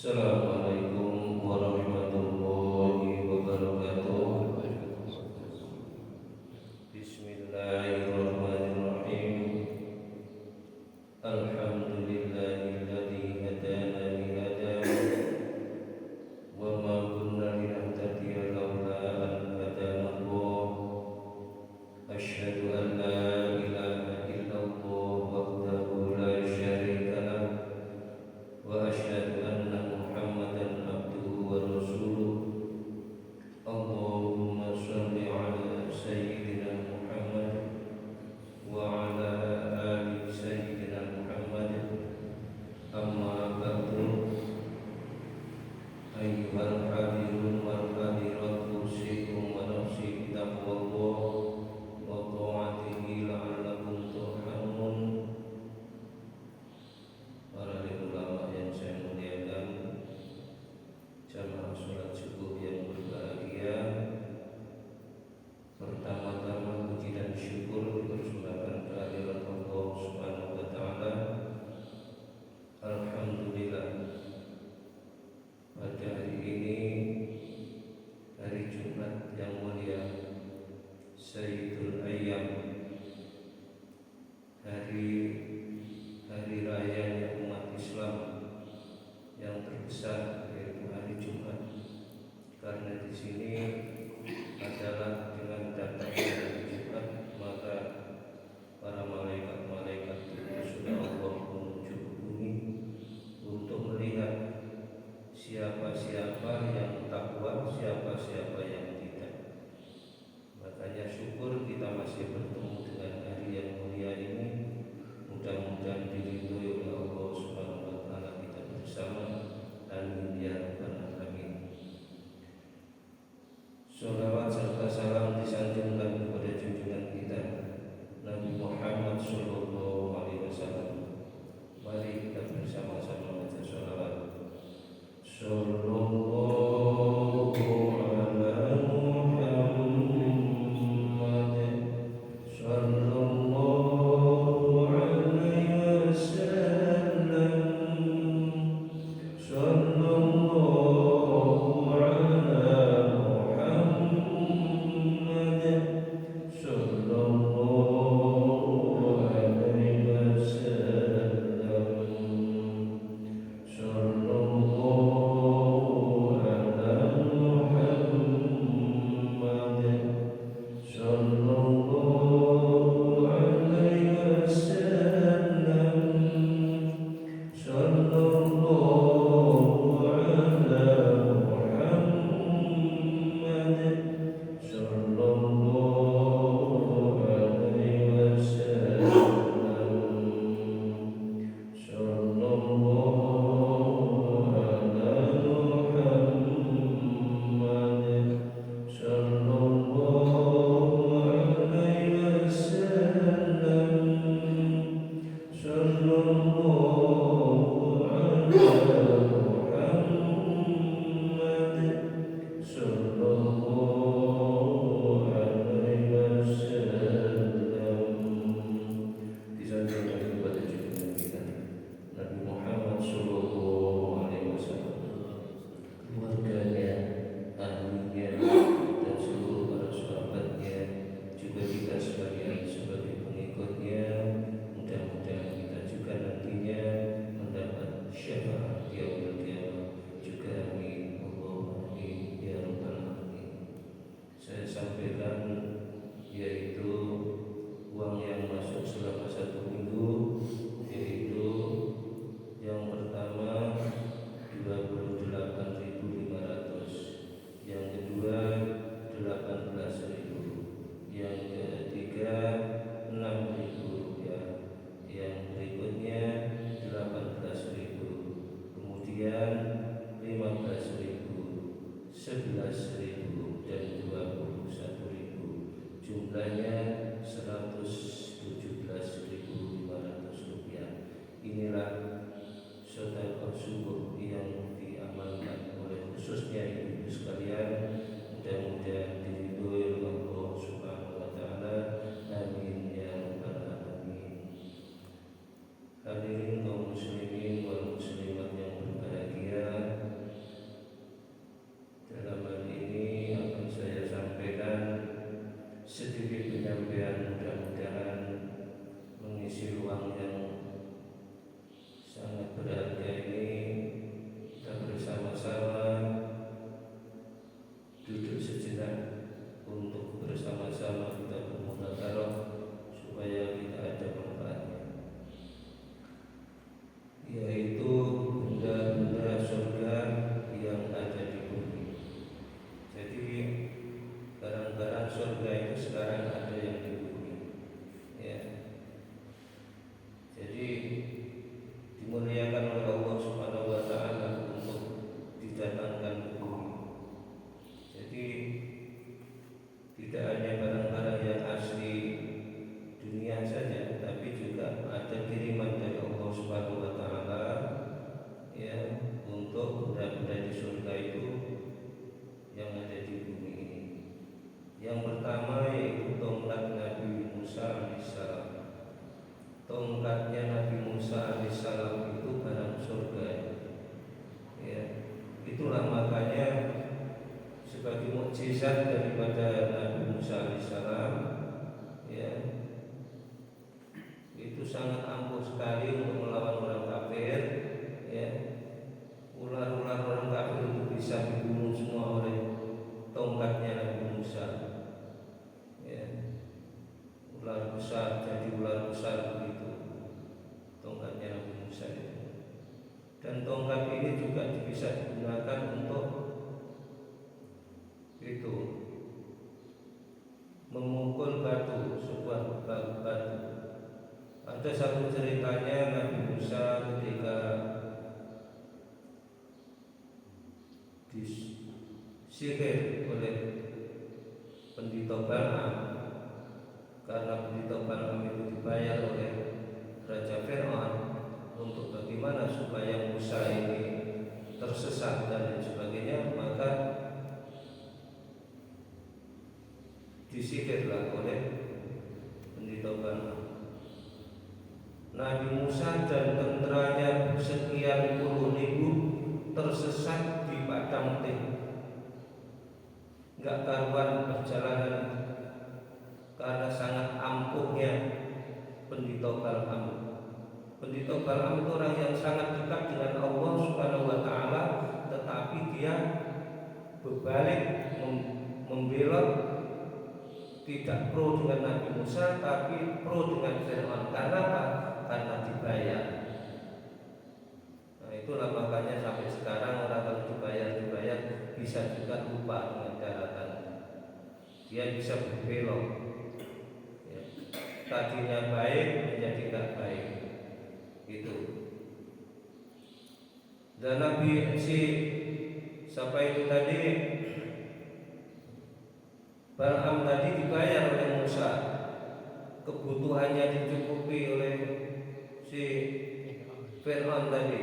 Assalamualaikum warahmatullahi wabarakatuh. Bismillahirrahmanirrahim. Alhamdulillahilladzi hadana li hada wa ma kunna linahtadiya laula an hadana Allah. Asyhadu an la ilaha illallah wahdahu la syarika lah wa asyhadu anna Muhammadan abduhu wa rasuluh. Allahumma shalli ala sayyidina Muhammad wa ala ali sayyidina Muhammad. Amma ba'du. Ayyuhal hadirun wal hadirat, usikum wa nafsi bitaqwallah wa ta'atihi mukjizat daripada Nabi Musa alaihissalam, ya, itu sangat ampuh sekali untuk melawan orang kafir, ya. Ular-ular orang kafir itu bisa dibunuh semua oleh tongkatnya Nabi Musa, ya. Ular besar jadi ular besar begitu tongkatnya Nabi Musa itu. Dan tongkat ini juga bisa digunakan untuk itu memukul batu, sebuah batu. Ada satu ceritanya Nabi Musa ketika disihir oleh pendeta Balaam, karena pendeta Balaam itu dibayar oleh Raja Fir'aun untuk bagaimana supaya Musa ini tersesat dan lain sebagainya, maka disihirlah oleh pendeta Balaam. Nabi Musa dan tenteranya sekian puluh ribu tersesat di padang teh, nggak karuan perjalanan karena sangat ampuhnya pendeta Balaam. Pendeta Balaam itu orang yang sangat dekat dengan Allah Subhanahu wa Ta'ala, tetapi dia berbalik membelot, tidak pro dengan Nabi Musa tapi pro dengan Fir'aun. Karena apa? Karena dibayar. Nah, itulah makanya sampai sekarang orang kalau dibayar bisa juga lupa dengan daratan. Dia bisa berbelok, ya. Tadinya baik menjadi tidak baik, gitu. Dan Nabi siapa itu tadi, Balaam tadi dibayar oleh Musa, kebutuhannya dicukupi oleh si Fir'aun tadi,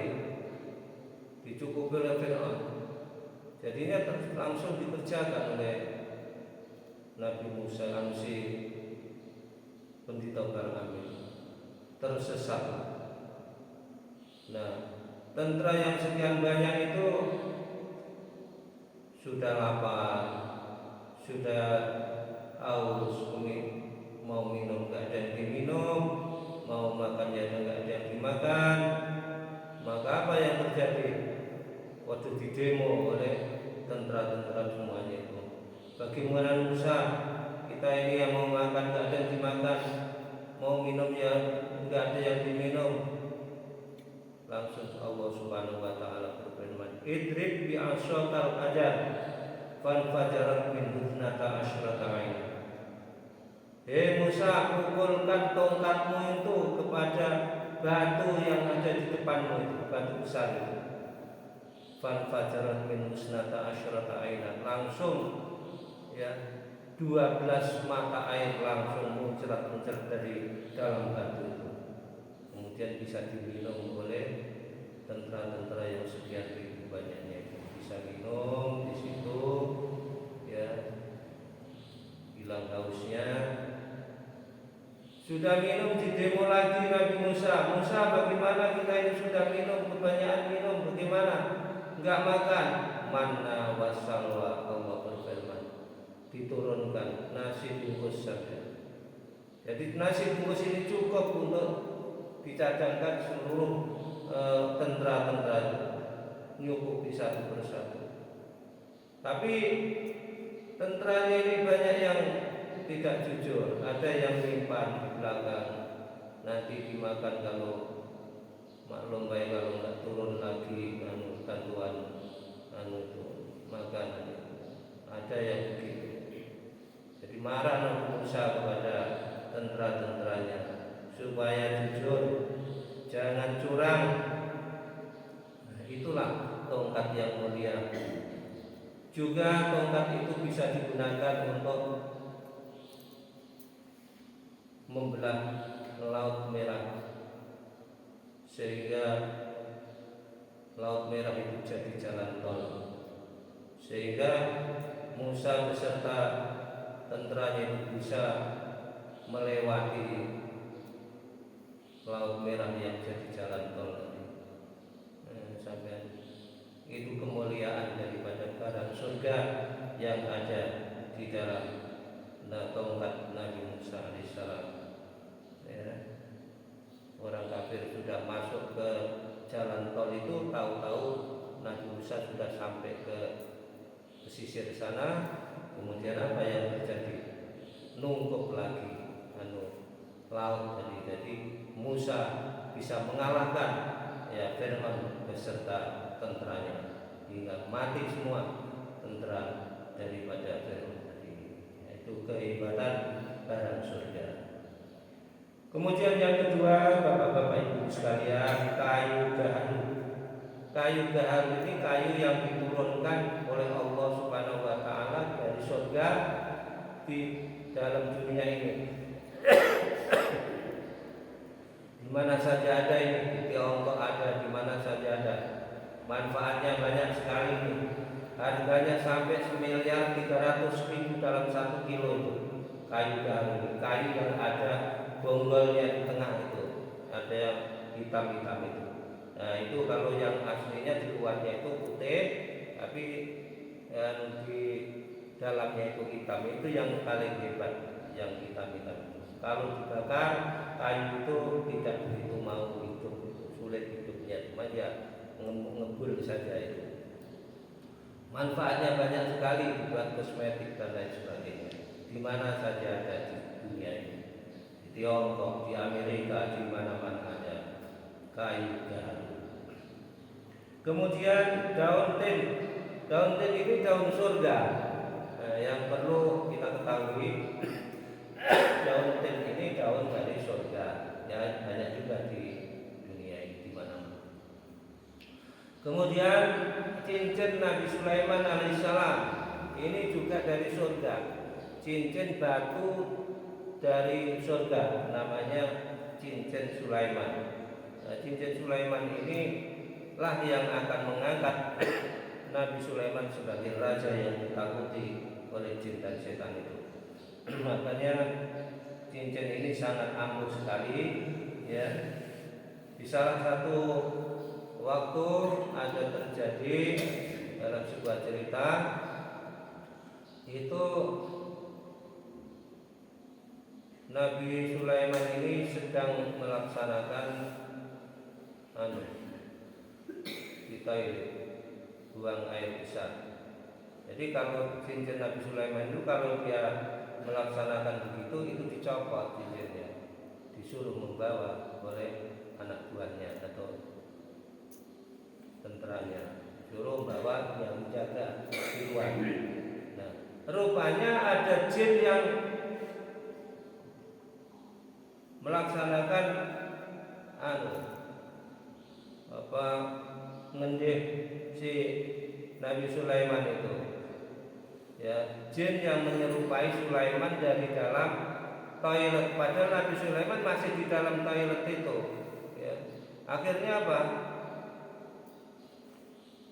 dicukupi oleh Fir'aun. Jadinya langsung dikerjakan oleh Nabi Musa, si pendeta Balaam tersesat. Nah, tentara yang sekian banyak itu sudah lapar, sudah haus, mau minum gak ada yang diminum, mau makan ya gak ada yang dimakan. Maka apa yang terjadi waktu didemo oleh tentara-tentara semuanya itu? Bagaimana Musa, kita ini yang mau makan gak ada yang dimakan, mau minum ya gak ada yang diminum. Langsung Allah Subhanahu wa Ta'ala berfirman, idrib bi'asyatal hajar fanfajarat min husnata asyrata aina. Hei Musa, pukulkan tongkatmu itu kepada batu yang ada di depanmu itu, batu besar itu. Fanfajarat min husnata asyrata aina. Langsung, ya, 12 mata air langsung muncrat dari dalam batu itu. Kemudian bisa diminum oleh tentara-tentara yang sekian ribu banyaknya itu. Bisa minum di situ, ya, hilang hausnya. Sudah minum, didemo lagi Nabi Musa. Musa, bagaimana kita ini sudah minum, kebanyakan minum, bagaimana? Enggak makan. Manna wassalwa, Allah berfirman, diturunkan nasi bungkus saja. Jadi nasi bungkus ini cukup untuk dicadangkan seluruh tentara-tentara, nyukupi satu persatu. Tapi tentaranya ini banyak yang tidak jujur, ada yang nyimpan di belakang, nanti dimakan kalau maklum baik, kalau nggak turun lagi bantuan itu makanan itu. Ada yang begitu. Jadi marah Nabi Musa kepada tentara-tentaranya supaya jujur, jangan curang. Nah, itulah tongkat yang mulia. Juga tongkat itu bisa digunakan untuk membelah Laut Merah, sehingga Laut Merah itu jadi jalan tol, sehingga Musa beserta tentaranya itu bisa melewati Laut Merah yang jadi jalan tol. Sampai itu kemuliaan daripada barang surga yang ada di dalam tongkat Nabi Musa alaihissalam. Ya. Orang kafir sudah masuk ke jalan tol itu, tahu-tahu Nabi Musa sudah sampai ke pesisir sana. Kemudian apa yang terjadi? Nungkup lagi laut jadi Musa bisa mengalahkan ya Fir'aun beserta tenteranya, hingga mati semua tentera daripada Fir'aun tadi. Itu kehebatan barang surga. Kemudian yang kedua, Bapak-bapak Ibu sekalian, kayu gaharu. Kayu gaharu ini kayu yang diturunkan oleh Allah Subhanahu wa taala dari surga di dalam dunia ini. Di mana saja ada ini, di Tiongkok ada, di mana saja ada. Manfaatnya banyak sekali ini. Harganya sampai 1.300.000 dalam 1 kilo itu. Kayu gaharu, kayu yang ada bonggolnya di tengah itu, ada yang hitam-hitam itu. Nah itu kalau yang aslinya di luarnya itu putih, tapi yang di dalamnya itu hitam, itu yang paling hebat, yang hitam-hitam. Kalau dibakar, kayu itu tidak begitu mau hidup, sulit hidupnya, cuma dia ngebul saja itu. Manfaatnya banyak sekali buat kosmetik dan lain sebagainya. Di mana saja ada di dunia ini. Di Tiongkok, di Amerika, di mana-mana ada kayu gaharu. Kemudian daun tin. Daun tin ini daun surga. Yang perlu kita ketahui, daun tin ini daun dari surga. Ya, banyak juga di dunia ini, di mana-mana. Kemudian cincin Nabi Sulaiman alaihissalam ini juga dari surga. Cincin batu dari surga, namanya cincin Sulaiman. Cincin Sulaiman ini lah yang akan mengangkat Nabi Sulaiman sebagai raja yang ditakuti oleh jin dan setan itu. Makanya cincin ini sangat ampuh sekali, ya. Di salah satu waktu ada terjadi dalam sebuah cerita itu Nabi Sulaiman ini sedang melaksanakan di toilet, buang air besar. Jadi kalau cincin Nabi Sulaiman itu kalau dia melaksanakan begitu, itu dicopot cincinnya, disuruh membawa oleh anak buahnya atau tenteranya, disuruh membawa yang menjaga di luar. Nah, rupanya ada jin yang melaksanakan ngendih si Nabi Sulaiman itu, ya, jin yang menyerupai Sulaiman dari dalam toilet, padahal Nabi Sulaiman masih di dalam toilet itu, ya. Akhirnya apa?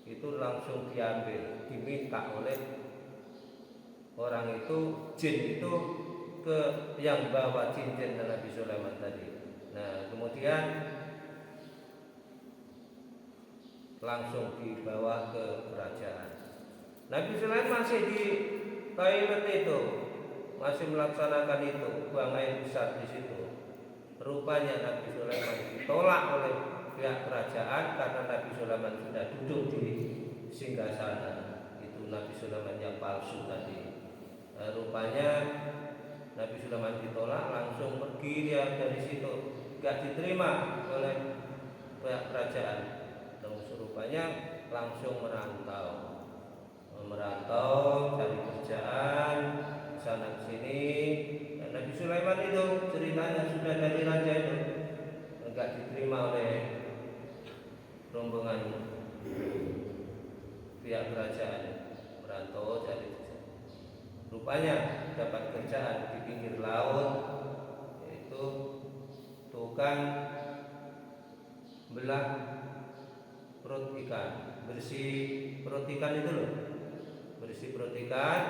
Itu langsung diambil, diminta oleh orang itu, jin itu, ke yang bawa cincin Nabi Sulaiman tadi. Nah, kemudian langsung dibawa ke kerajaan. Nabi Sulaiman masih di toilet itu, masih melaksanakan itu, buang air besar di situ. Rupanya Nabi Sulaiman ditolak oleh pihak kerajaan karena Nabi Sulaiman sudah duduk di singgasana. Itu Nabi Sulaiman yang palsu tadi. Nah, rupanya Nabi Sulaiman ditolak, langsung pergi dia dari situ, gak diterima oleh pihak kerajaan. Terus rupanya langsung merantau cari kerjaan sana sini. Dan Nabi Sulaiman itu ceritanya sudah dari raja itu enggak diterima oleh rombongan pihak kerajaan, merantau cari kerjaan. Rupanya dapat kerjaan di pinggir laut, yaitu tukang belah perut ikan, bersih perut ikan itu loh, bersih perut ikan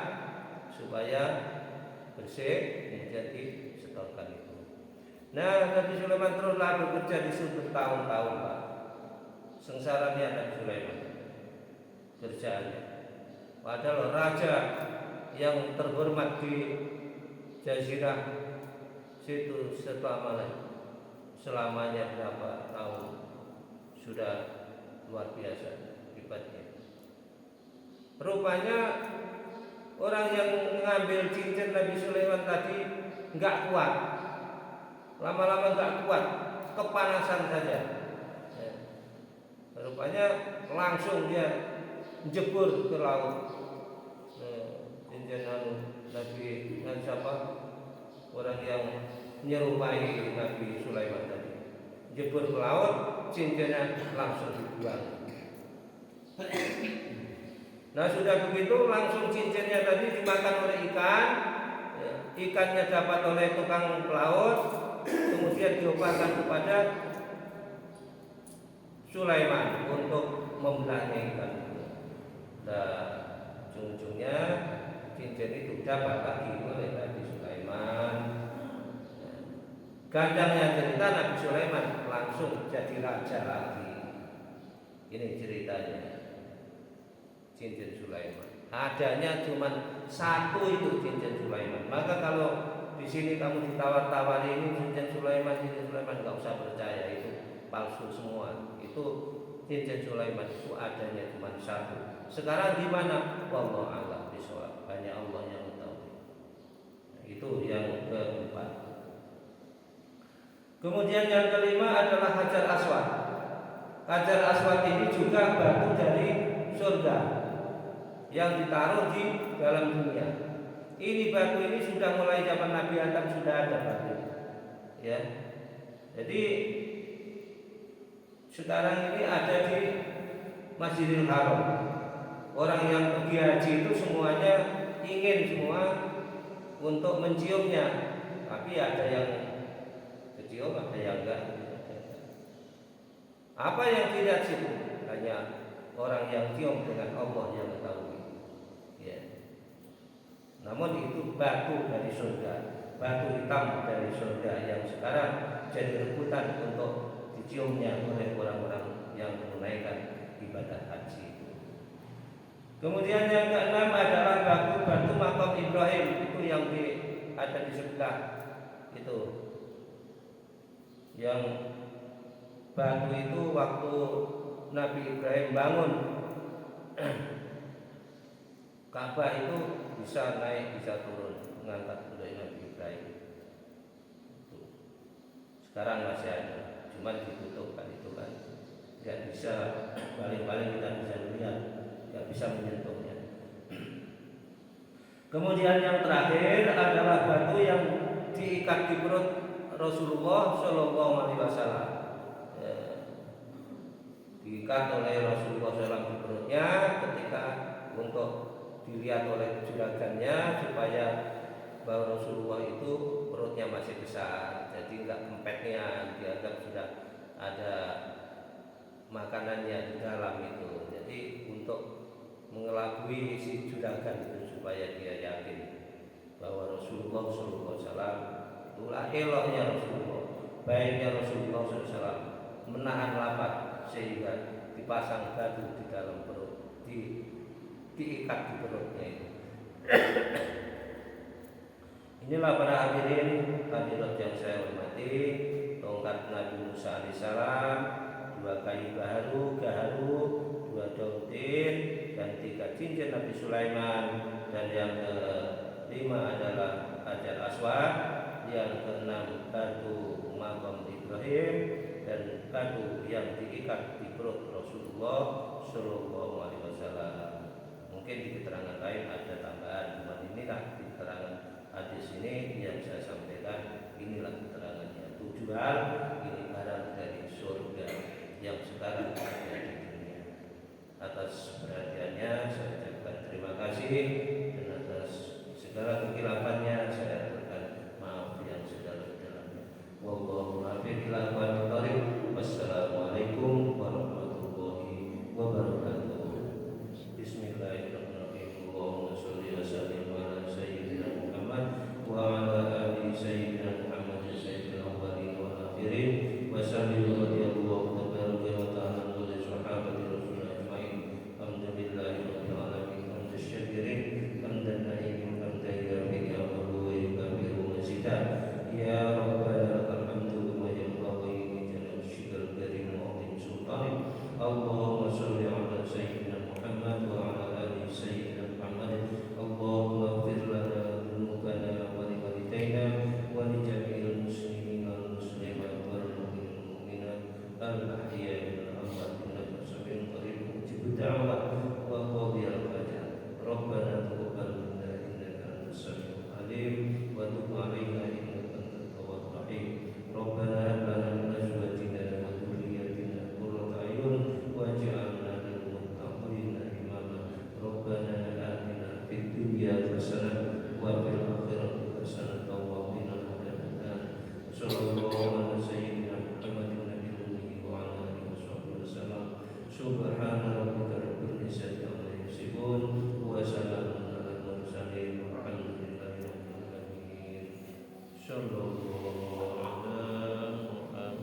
supaya bersih, kemudian disetorkan itu. Nah, Nabi Sulaiman teruslah bekerja di situ bertahun-tahun, Pak. Sengsara dia Nabi Sulaiman kerjaannya. Padahal raja yang terhormat di Jazirah situ selamanya berapa tahun, sudah luar biasa hebatnya. Rupanya orang yang mengambil cincin Nabi Sulaiman tadi nggak kuat, lama-lama nggak kuat, kepanasan saja. Ya. Rupanya langsung dia jebur ke laut. Cincin Nabi dan siapa orang yang menyerupai Nabi Sulaiman tadi jebur ke laut, cincinnya langsung dibuang. Nah sudah begitu langsung cincinnya tadi dimakan oleh ikan, ya, ikannya dapat oleh tukang pelaut, kemudian dioparkan kepada Sulaiman untuk membelahnya ikan itu. Nah ujung-ujungnya cincin itu dapat lagi oleh Nabi Sulaiman. Gandangnya cerita Nabi Sulaiman langsung jadi raja lagi. Ini ceritanya cincin Sulaiman. Adanya cuma satu itu cincin Sulaiman. Maka kalau di sini kamu ditawar-tawari ini cincin Sulaiman, nggak usah percaya, itu palsu semua. Itu cincin Sulaiman itu adanya cuma satu. Sekarang di mana? Wallahu a'lam bishawab. Hanya Allah yang tahu. Itu yang keempat. Kemudian yang kelima adalah Hajar Aswad. Hajar Aswad ini juga batu dari surga yang ditaruh di dalam dunia. Ini batu ini sudah mulai zaman Nabi Adam sudah ada batu. Ya. Jadi sekarang ini ada di Masjidil Haram. Orang yang pergi haji itu semuanya ingin semua untuk menciumnya, tapi ada yang kecium, ada yang enggak. Apa yang tidak situ hanya orang yang cium dengan Allah yang mengetahui. Ya. Namun itu batu dari surga, batu hitam dari surga yang sekarang jadi rebutan untuk diciumnya oleh orang-orang yang menunaikan ibadah haji. Kemudian yang keenam adalah batu makam Ibrahim, itu yang ada di sebelah itu. Yang batu itu waktu Nabi Ibrahim bangun Ka'bah itu bisa naik bisa turun, mengangkat oleh Nabi Ibrahim. Sekarang masih ada, cuma ditutup kan itu kan, nggak bisa, paling-paling kita bisa lihat, nggak bisa menyentuhnya. Kemudian yang terakhir adalah batu yang diikat di perut Rasulullah Shallallahu Alaihi Wasallam. Diikat oleh Rasulullah SAW di perutnya ketika untuk dilihat oleh juragannya supaya bahwa Rasulullah itu perutnya masih besar, jadi nggak kempetnya, dianggap sudah ada makanannya di dalam itu. Jadi untuk mengelabui si juragan itu supaya dia yakin bahwa Rasulullah SAW itulah eloknya Rasulullah, baiknya Rasulullah SAW menahan lapar sehingga dipasang batu di dalam perut, diikat di perutnya itu. Inilah para hadirin hadirat yang saya hormati, tongkat Nabi Musa alaihissalam, 2 kayu gaharu, 2 daun tin, dan 3 cincin Nabi Sulaiman, dan yang kelima adalah Hajar Aswad, yang keenam batu makam Ibrahim, dan batu yang diikat di perut Rasulullah Shallallahu Alaihi Wasallam. Mungkin di keterangan lain ada tambahan, cuma inilah di keterangan hadis ini yang saya sampaikan. Inilah keterangannya. 7 hal ini barang dari surga yang sekarang ada di dunia. Atas perhatiannya saya ucapkan terima kasih, dan atas segala kekhilaafannya saya aturkan maaf yang sedalam-dalamnya. Wallahu a'lam bishawab. Wassalamualaikum warahmatullahi wabarakatuh. Bismillahirrahmanirrahim. Allahumma sholli wa sallim ala sayyidina Muhammad wa ala ali sayyidina Muhammad sayyidil awwalin wal akhirin wa sallallahu radhiyallahu tabaraka wa ta'ala wa li sahabati rasulillah ajmain. Alhamdulillahi rabbil alamin. Sallallahu ala sayyidina Muhammadin nabiyyi wa ala alihi wasallam. Subhana rabbika rabbil izzati amma yasifun wa salamun alal mursalin walhamdulillahi rabbil alamin. Sallallahu ala Muhammad.